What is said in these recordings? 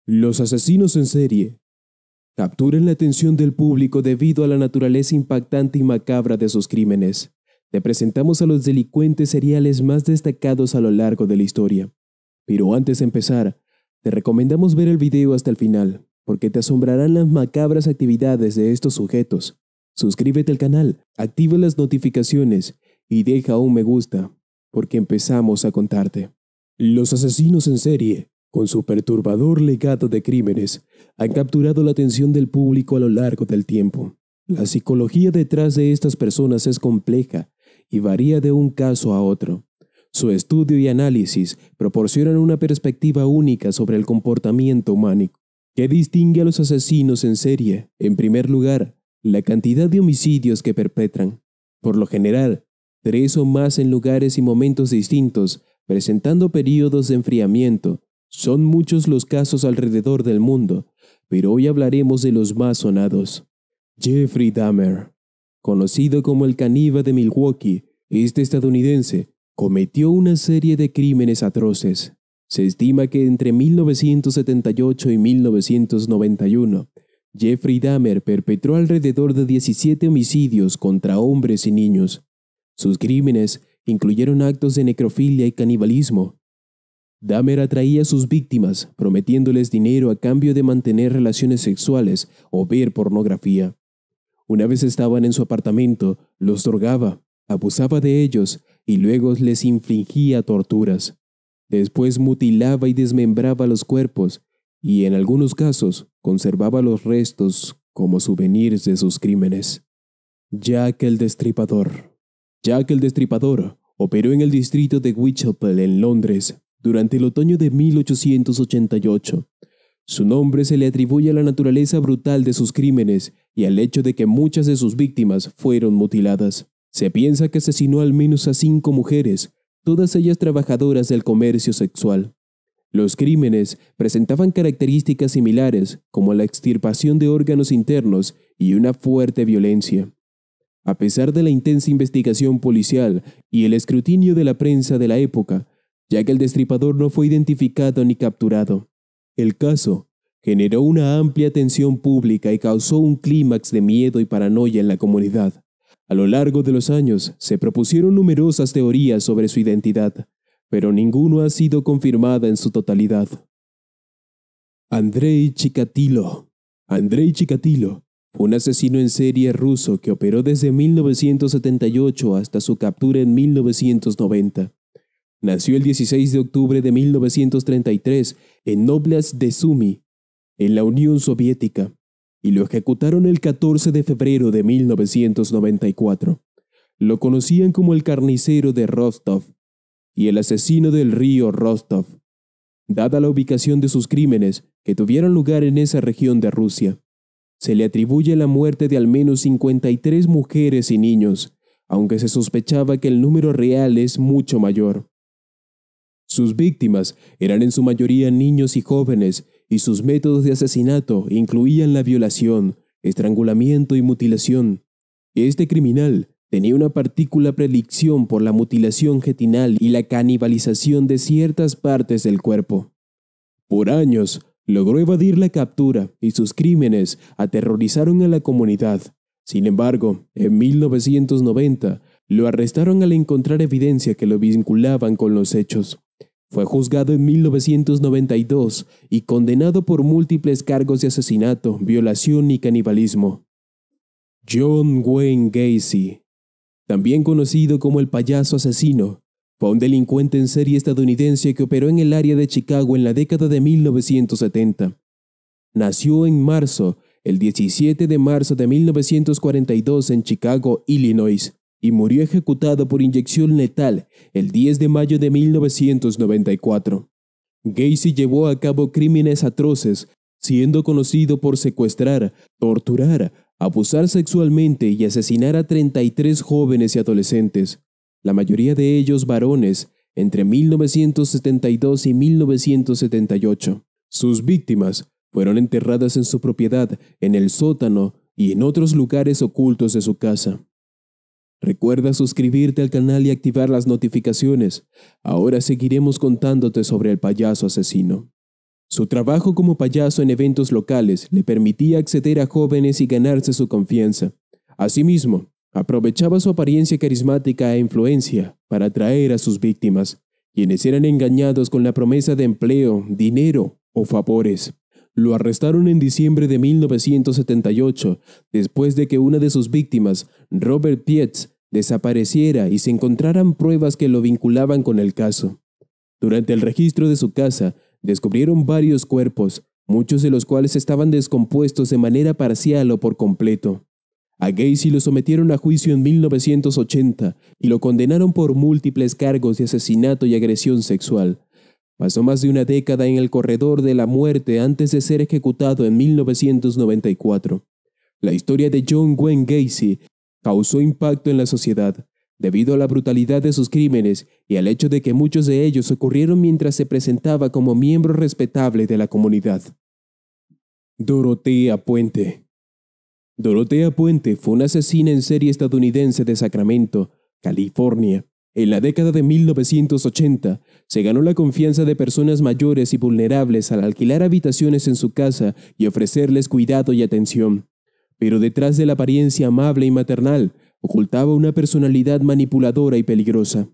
Los asesinos en serie capturan la atención del público debido a la naturaleza impactante y macabra de sus crímenes. Te presentamos a los delincuentes seriales más destacados a lo largo de la historia. Pero antes de empezar, te recomendamos ver el video hasta el final, porque te asombrarán las macabras actividades de estos sujetos. Suscríbete al canal, activa las notificaciones y deja un me gusta, porque empezamos a contarte. Los asesinos en serie, con su perturbador legado de crímenes, han capturado la atención del público a lo largo del tiempo. La psicología detrás de estas personas es compleja y varía de un caso a otro. Su estudio y análisis proporcionan una perspectiva única sobre el comportamiento humano. ¿Qué distingue a los asesinos en serie? En primer lugar, la cantidad de homicidios que perpetran. Por lo general, 3 o más en lugares y momentos distintos, presentando periodos de enfriamiento. Son muchos los casos alrededor del mundo, pero hoy hablaremos de los más sonados. Jeffrey Dahmer, conocido como el caníbal de Milwaukee, este estadounidense cometió una serie de crímenes atroces. Se estima que entre 1978 y 1991, Jeffrey Dahmer perpetró alrededor de 17 homicidios contra hombres y niños. Sus crímenes incluyeron actos de necrofilia y canibalismo. Dahmer atraía a sus víctimas, prometiéndoles dinero a cambio de mantener relaciones sexuales o ver pornografía. Una vez estaban en su apartamento, los drogaba, abusaba de ellos y luego les infligía torturas. Después mutilaba y desmembraba los cuerpos y, en algunos casos, conservaba los restos como souvenirs de sus crímenes. Jack el Destripador. Jack el Destripador operó en el distrito de Whitechapel, en Londres, durante el otoño de 1888. Su nombre se le atribuye a la naturaleza brutal de sus crímenes y al hecho de que muchas de sus víctimas fueron mutiladas. Se piensa que asesinó al menos a 5 mujeres, todas ellas trabajadoras del comercio sexual. Los crímenes presentaban características similares, como la extirpación de órganos internos y una fuerte violencia. A pesar de la intensa investigación policial y el escrutinio de la prensa de la época, Jack el Destripador no fue identificado ni capturado. El caso generó una amplia atención pública y causó un clímax de miedo y paranoia en la comunidad. A lo largo de los años se propusieron numerosas teorías sobre su identidad, pero ninguno ha sido confirmada en su totalidad. Andrei Chikatilo. Andrei Chikatilo fue un asesino en serie ruso que operó desde 1978 hasta su captura en 1990. Nació el 16 de octubre de 1933 en Oblast de Sumy, en la Unión Soviética, y lo ejecutaron el 14 de febrero de 1994. Lo conocían como el carnicero de Rostov y el asesino del río Rostov, dada la ubicación de sus crímenes que tuvieron lugar en esa región de Rusia. Se le atribuye la muerte de al menos 53 mujeres y niños, aunque se sospechaba que el número real es mucho mayor. Sus víctimas eran en su mayoría niños y jóvenes, y sus métodos de asesinato incluían la violación, estrangulamiento y mutilación. Este criminal tenía una particular predilección por la mutilación genital y la canibalización de ciertas partes del cuerpo. Por años, logró evadir la captura y sus crímenes aterrorizaron a la comunidad. Sin embargo, en 1990, lo arrestaron al encontrar evidencia que lo vinculaban con los hechos. Fue juzgado en 1992 y condenado por múltiples cargos de asesinato, violación y canibalismo. John Wayne Gacy, también conocido como el payaso asesino, fue un delincuente en serie estadounidense que operó en el área de Chicago en la década de 1970. Nació el 17 de marzo de 1942 en Chicago, Illinois, y murió ejecutado por inyección letal el 10 de mayo de 1994. Gacy llevó a cabo crímenes atroces, siendo conocido por secuestrar, torturar, abusar sexualmente y asesinar a 33 jóvenes y adolescentes, la mayoría de ellos varones, entre 1972 y 1978. Sus víctimas fueron enterradas en su propiedad, en el sótano y en otros lugares ocultos de su casa. Recuerda suscribirte al canal y activar las notificaciones. Ahora seguiremos contándote sobre el payaso asesino. Su trabajo como payaso en eventos locales le permitía acceder a jóvenes y ganarse su confianza. Asimismo, aprovechaba su apariencia carismática e influencia para atraer a sus víctimas, quienes eran engañados con la promesa de empleo, dinero o favores. Lo arrestaron en diciembre de 1978, después de que una de sus víctimas, Robert Pietz, desapareciera y se encontraran pruebas que lo vinculaban con el caso. Durante el registro de su casa, descubrieron varios cuerpos, muchos de los cuales estaban descompuestos de manera parcial o por completo. A Gacy lo sometieron a juicio en 1980 y lo condenaron por múltiples cargos de asesinato y agresión sexual. Pasó más de una década en el corredor de la muerte antes de ser ejecutado en 1994. La historia de John Wayne Gacy causó impacto en la sociedad, debido a la brutalidad de sus crímenes y al hecho de que muchos de ellos ocurrieron mientras se presentaba como miembro respetable de la comunidad. Dorothea Puente. Dorothea Puente fue una asesina en serie estadounidense de Sacramento, California. En la década de 1980, se ganó la confianza de personas mayores y vulnerables al alquilar habitaciones en su casa y ofrecerles cuidado y atención. Pero detrás de la apariencia amable y maternal, ocultaba una personalidad manipuladora y peligrosa.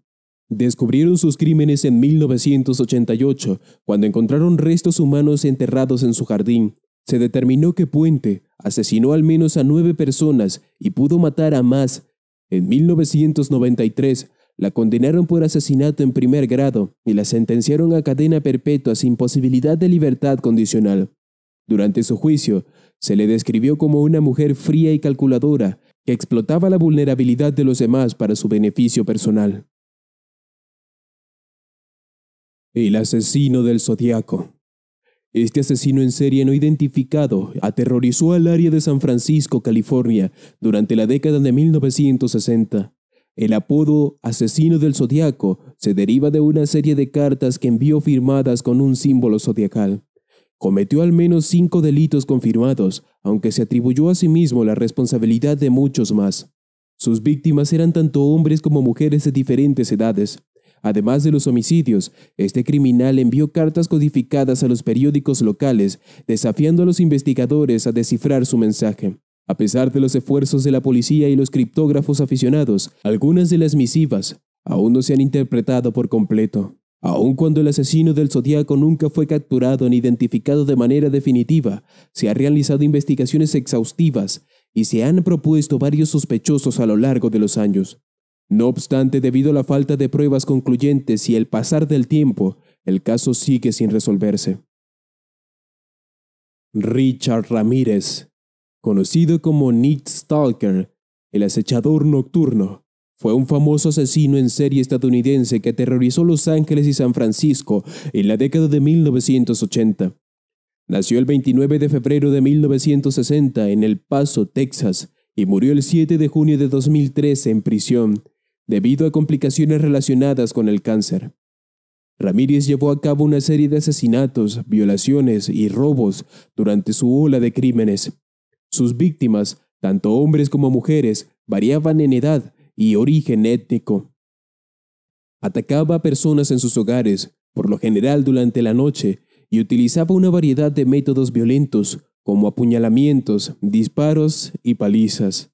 Descubrieron sus crímenes en 1988, cuando encontraron restos humanos enterrados en su jardín. Se determinó que Puente asesinó al menos a 9 personas y pudo matar a más. En 1993, la condenaron por asesinato en primer grado y la sentenciaron a cadena perpetua sin posibilidad de libertad condicional. Durante su juicio, se le describió como una mujer fría y calculadora que explotaba la vulnerabilidad de los demás para su beneficio personal. El asesino del Zodiaco. Este asesino en serie no identificado aterrorizó al área de San Francisco, California, durante la década de 1960. El apodo Asesino del Zodiaco se deriva de una serie de cartas que envió firmadas con un símbolo zodiacal. Cometió al menos 5 delitos confirmados, aunque se atribuyó a sí mismo la responsabilidad de muchos más. Sus víctimas eran tanto hombres como mujeres de diferentes edades. Además de los homicidios, este criminal envió cartas codificadas a los periódicos locales, desafiando a los investigadores a descifrar su mensaje. A pesar de los esfuerzos de la policía y los criptógrafos aficionados, algunas de las misivas aún no se han interpretado por completo. Aun cuando el asesino del Zodiaco nunca fue capturado ni identificado de manera definitiva, se han realizado investigaciones exhaustivas y se han propuesto varios sospechosos a lo largo de los años. No obstante, debido a la falta de pruebas concluyentes y el pasar del tiempo, el caso sigue sin resolverse. Richard Ramírez, conocido como Night Stalker, el acechador nocturno, fue un famoso asesino en serie estadounidense que aterrorizó Los Ángeles y San Francisco en la década de 1980. Nació el 29 de febrero de 1960 en El Paso, Texas, y murió el 7 de junio de 2013 en prisión, debido a complicaciones relacionadas con el cáncer. Ramírez llevó a cabo una serie de asesinatos, violaciones y robos durante su ola de crímenes. Sus víctimas, tanto hombres como mujeres, variaban en edad y origen étnico. Atacaba a personas en sus hogares, por lo general durante la noche, y utilizaba una variedad de métodos violentos, como apuñalamientos, disparos y palizas.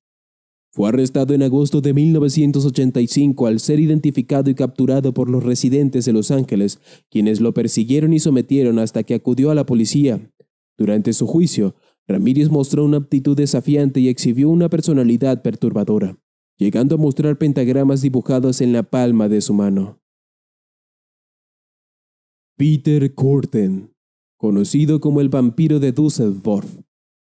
Fue arrestado en agosto de 1985 al ser identificado y capturado por los residentes de Los Ángeles, quienes lo persiguieron y sometieron hasta que acudió a la policía. Durante su juicio, Ramírez mostró una actitud desafiante y exhibió una personalidad perturbadora, llegando a mostrar pentagramas dibujados en la palma de su mano. Peter Kürten, conocido como el vampiro de Düsseldorf.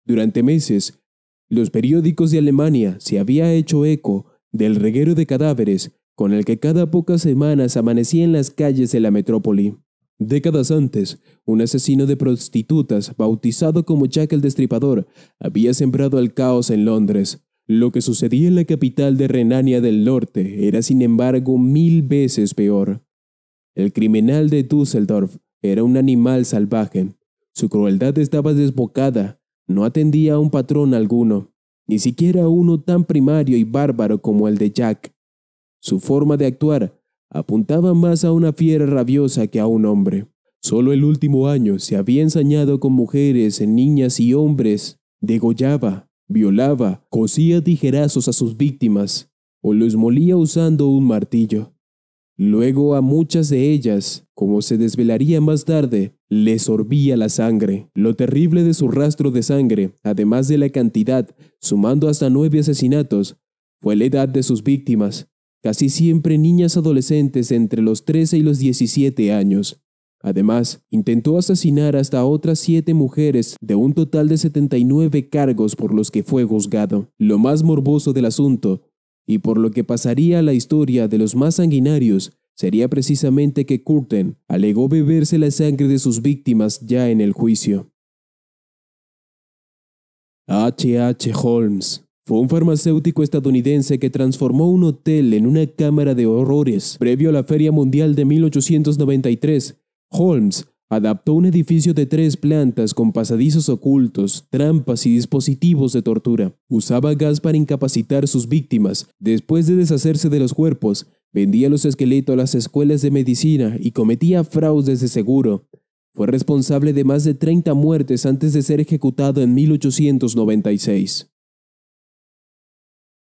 Durante meses, los periódicos de Alemania se había hecho eco del reguero de cadáveres con el que cada pocas semanas amanecía en las calles de la metrópoli. Décadas antes, un asesino de prostitutas, bautizado como Jack el Destripador, había sembrado el caos en Londres. Lo que sucedía en la capital de Renania del Norte era, sin embargo, 1000 veces peor. El criminal de Düsseldorf era un animal salvaje. Su crueldad estaba desbocada. No atendía a un patrón alguno, ni siquiera a uno tan primario y bárbaro como el de Jack. Su forma de actuar apuntaba más a una fiera rabiosa que a un hombre. Solo el último año se había ensañado con mujeres, niñas y hombres. Degollaba, violaba, cosía tijerazos a sus víctimas o los molía usando un martillo. Luego a muchas de ellas, como se desvelaría más tarde, les sorbía la sangre. Lo terrible de su rastro de sangre, además de la cantidad, sumando hasta 9 asesinatos, fue la edad de sus víctimas, casi siempre niñas adolescentes entre los 13 y los 17 años. Además, intentó asesinar hasta otras 7 mujeres de un total de 79 cargos por los que fue juzgado. Lo más morboso del asunto, y por lo que pasaría a la historia de los más sanguinarios, sería precisamente que Curtin alegó beberse la sangre de sus víctimas ya en el juicio. H. Holmes fue un farmacéutico estadounidense que transformó un hotel en una cámara de horrores. Previo a la Feria Mundial de 1893, Holmes adaptó un edificio de 3 plantas con pasadizos ocultos, trampas y dispositivos de tortura. Usaba gas para incapacitar a sus víctimas. Después de deshacerse de los cuerpos, vendía los esqueletos a las escuelas de medicina y cometía fraudes de seguro. Fue responsable de más de 30 muertes antes de ser ejecutado en 1896.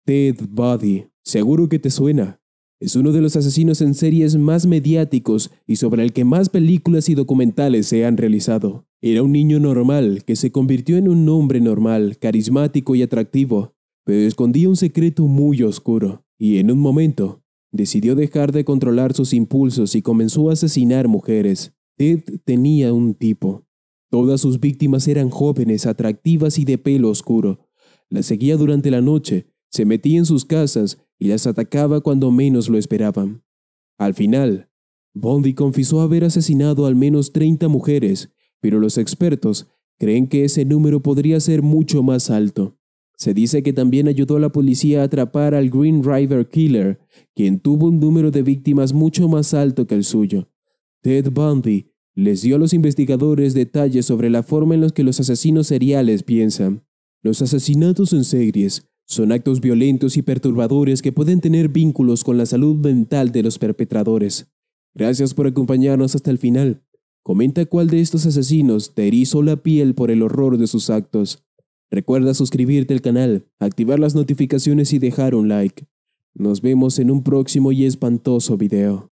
Ted Bundy, seguro que te suena. Es uno de los asesinos en series más mediáticos y sobre el que más películas y documentales se han realizado. Era un niño normal que se convirtió en un hombre normal, carismático y atractivo, pero escondía un secreto muy oscuro, y en un momento decidió dejar de controlar sus impulsos y comenzó a asesinar mujeres. Ted tenía un tipo. Todas sus víctimas eran jóvenes, atractivas y de pelo oscuro. Las seguía durante la noche, se metía en sus casas y las atacaba cuando menos lo esperaban. Al final, Bundy confesó haber asesinado al menos 30 mujeres, pero los expertos creen que ese número podría ser mucho más alto. Se dice que también ayudó a la policía a atrapar al Green River Killer, quien tuvo un número de víctimas mucho más alto que el suyo. Ted Bundy les dio a los investigadores detalles sobre la forma en la que los asesinos seriales piensan. Los asesinatos en series son actos violentos y perturbadores que pueden tener vínculos con la salud mental de los perpetradores. Gracias por acompañarnos hasta el final. Comenta cuál de estos asesinos te erizó la piel por el horror de sus actos. Recuerda suscribirte al canal, activar las notificaciones y dejar un like. Nos vemos en un próximo y espantoso video.